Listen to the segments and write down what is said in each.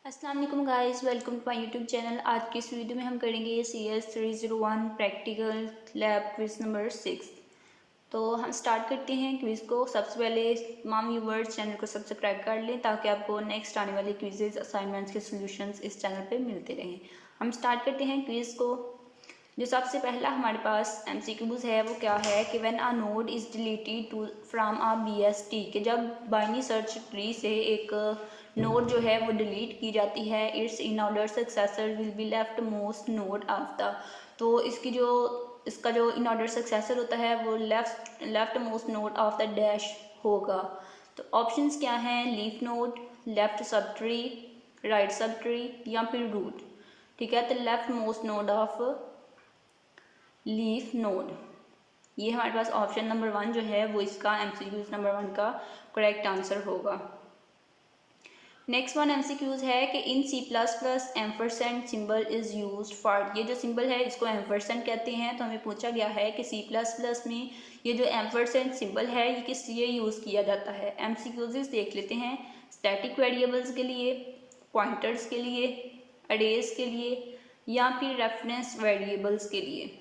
अस्सलाम वालेकुम guys, welcome to my YouTube channel. आज की इस वीडियो में हम करेंगे CS 301 practical lab quiz number 6। तो हम स्टार्ट करते हैं क्विज को। सबसे पहले तमाम व्यूवर्स चैनल को सब्सक्राइब कर लें ताकि आपको नेक्स्ट आने वाले क्विजेज असाइनमेंट्स के सॉल्यूशंस इस चैनल पे मिलते रहें। हम स्टार्ट करते हैं क्विज को। जो सबसे पहला हमारे पास MCQs है वो क्या है कि when a node is deleted to from a BST, कि जब बाइनरी सर्च ट्री से एक नोड जो है वो डिलीट की जाती है, it's in order successor will be left most node of the. तो इसका जो इन ऑर्डर सक्सेसर होता है वो left most node of the dash होगा। तो ऑप्शंस क्या हैं? Leaf node, left sub tree, right sub tree या फिर रूट। ठीक है, तो left most node of leaf node, ये हमारे पास ऑप्शन नंबर 1 जो है वो इसका MCQs नंबर 1 का करेक्ट आंसर होगा। नेक्स्ट वन MCQs है कि इन C++ ampersand symbol is used for. ये जो सिंबल है इसको एम्परसेंड कहते हैं। तो हमें पूछा गया है कि C++ में ये जो एम्परसेंड सिंबल है ये किस लिए यूज़ किया जाता है। MCQs देख लेते हैं। स्टैटिक वेरिएबल्स के लिए, पॉइंटर्स के लिए, अरेज के लिए या फिर रेफरेंस वेरिएबल्स के लिए।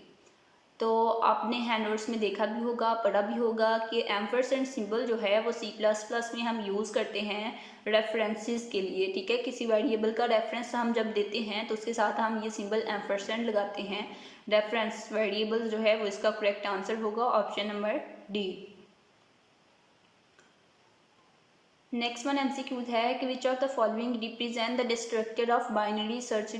तो आपने हैंडनोट्स में देखा भी होगा, पढ़ा भी होगा कि एम्परसेंड सिंबल जो है वो C++ में हम यूज़ करते हैं रेफरेंसेस के लिए। ठीक है, किसी वेरिएबल का रेफरेंस हम जब देते हैं तो उसके साथ हम ये सिंबल एम्परसेंड लगाते हैं। रेफरेंस वेरिएबल जो है वो इसका करेक्ट आंसर होगा option number D. Next one MCQ है कि which of the following represent the destructor of binary search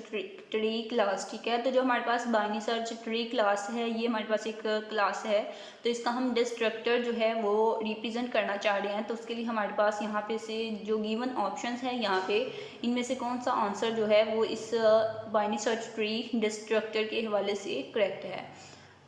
tree class. ठीक है, तो जो हमारे पास बाइनरी सर्च ट्री क्लास है ये हमारे पास एक क्लास है, तो इसका हम डिस्ट्रक्टर जो है वो रिप्रेजेंट करना चाह रहे हैं। तो उसके लिए हमारे पास यहाँ पे से जो गिवन ऑप्शंस हैं यहाँ पे इनमें से कौन सा आंसर जो है वो इस बाइनरी सर्च ट्री डिस्ट्रक्टर के हवाले से करेक्ट है।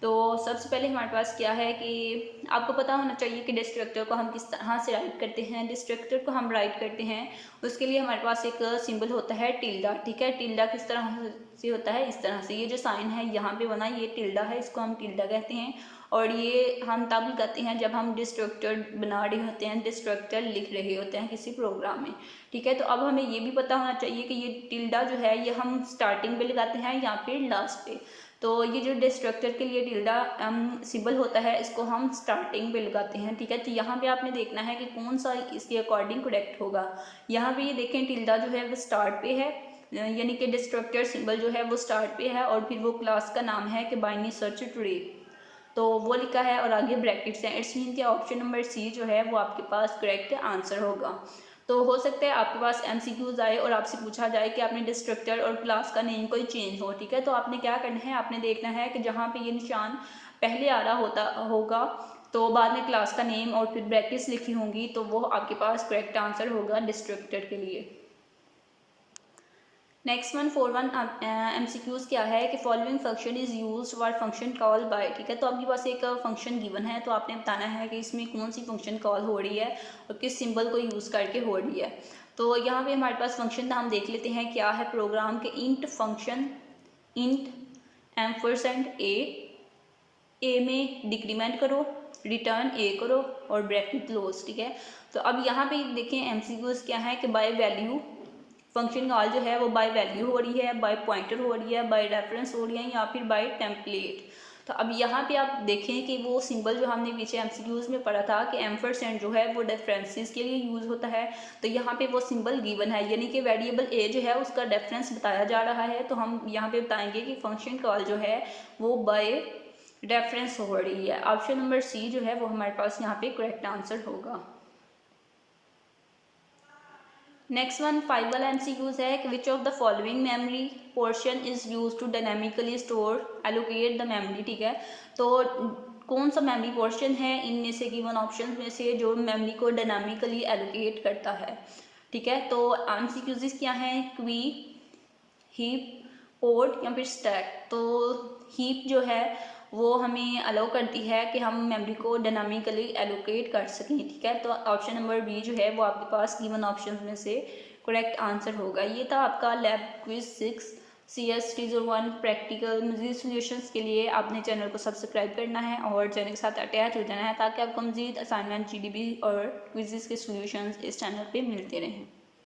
तो सबसे पहले हमारे पास क्या है कि आपको पता होना चाहिए कि डिस्ट्रक्टर को हम किस तरह से राइट करते हैं। डिस्ट्रक्टर को हम राइट करते हैं उसके लिए हमारे पास एक सिंबल होता है टिल्डा। ठीक है, टिल्डा किस तरह से होता है? इस तरह से। ये जो साइन है यहाँ पे बना ये टिल्डा है, इसको हम टिल्डा कहते हैं। और ये हम तब लगाते हैं जब हम डिस्ट्रक्टर बना रहे होते हैं, डिस्ट्रक्टर लिख रहे होते हैं किसी प्रोग्राम में। ठीक है, तो अब हमें ये भी पता होना चाहिए कि ये टिल्डा जो है ये हम स्टार्टिंग पे लगाते हैं या फिर लास्ट पे। तो ये जो डिस्ट्रक्टर के लिए टिल्डा सिंबल होता है इसको हम स्टार्टिंग पे लगाते हैं। ठीक है, तो यहाँ पे आपने देखना है कि कौन सा इसके अकॉर्डिंग करेक्ट होगा। यहाँ पे ये देखें टिल्डा जो है वो स्टार्ट पे है, यानी कि डिस्ट्रक्टर सिंबल जो है वो स्टार्ट पे है और फिर वो क्लास का नाम है कि बाइनरी सर्च ट्री, तो वो लिखा है और आगे ब्रैकेट्स हैं। इट्स मीन कि ऑप्शन नंबर सी जो है वो आपके पास करेक्ट आंसर होगा। तो हो सकता है आपके पास MCQs आए और आपसे पूछा जाए कि आपने डिस्ट्रक्टर और क्लास का नेम कोई चेंज हो। ठीक है, तो आपने क्या करना है, आपने देखना है कि जहाँ पे ये निशान पहले आ रहा होगा तो बाद में क्लास का नेम और फिर ब्रैकेट्स लिखी होंगी, तो वो आपके पास करेक्ट आंसर होगा डिस्ट्रक्टर के लिए। नेक्स्ट वन 4-1 MCQs क्या है कि following function is used for function call by. ठीक है, तो आपके पास एक फंक्शन गिवन है तो आपने बताना है कि इसमें कौन सी फंक्शन कॉल हो रही है और किस सिंबल को यूज़ करके हो रही है। तो यहाँ पे हमारे पास फंक्शन हम देख लेते हैं क्या है प्रोग्राम के। इंट फंक्शन, इंट एम्परसेंड ए में डिक्रीमेंट करो, रिटर्न ए करो और ब्रैकेट क्लोज। ठीक है, तो अब यहाँ पे देखें MCQs क्या है कि बाय वैल्यू फंक्शन कॉल जो है वो बाय वैल्यू हो रही है, बाय पॉइंटर हो रही है, बाय रेफरेंस हो रही है या फिर बाय टेम्पलेट। तो अब यहाँ पे आप देखें कि वो सिंबल जो हमने पीछे MCQs में पढ़ा था कि एम्परसेंड जो है वो रेफरेंसेस के लिए यूज़ होता है, तो यहाँ पे वो सिंबल गिवन है, यानी कि वेरिएबल ए जो है उसका रेफरेंस बताया जा रहा है। तो हम यहाँ पे बताएंगे कि फंक्शन कॉल जो है वो बाय रेफरेंस हो रही है। ऑप्शन नंबर सी जो है वो हमारे पास यहाँ पे करेक्ट आंसर होगा। नेक्स्ट वन 5 वाला MCQs है कि which of the following memory portion is use to dynamically store allocate the memory. ठीक है, तो कौन सा मेमोरी पोर्शन है इनमें से गिवन ऑप्शन में से जो मेमोरी को डायनामिकली एलोकेट करता है। ठीक है, तो MCQs क्या हैं? क्वी, हीप, पोर्ट या फिर स्टैक। तो हीप जो है वो हमें अलाउ करती है कि हम मेमोरी को डायनामिकली एलोकेट कर सकें। ठीक है, तो ऑप्शन नंबर बी जो है वो आपके पास गिवन ऑप्शन में से करेक्ट आंसर होगा। ये था आपका लैब क्विज 6 CS 301 प्रैक्टिकल। मजीद सोल्यूशंस के लिए आपने चैनल को सब्सक्राइब करना है और चैनल के साथ अटैच हो जाना है ताकि आपको मजीद असाइनमेंट GDB और क्विज़ के सोल्यूशंस इस चैनल पे मिलते रहें।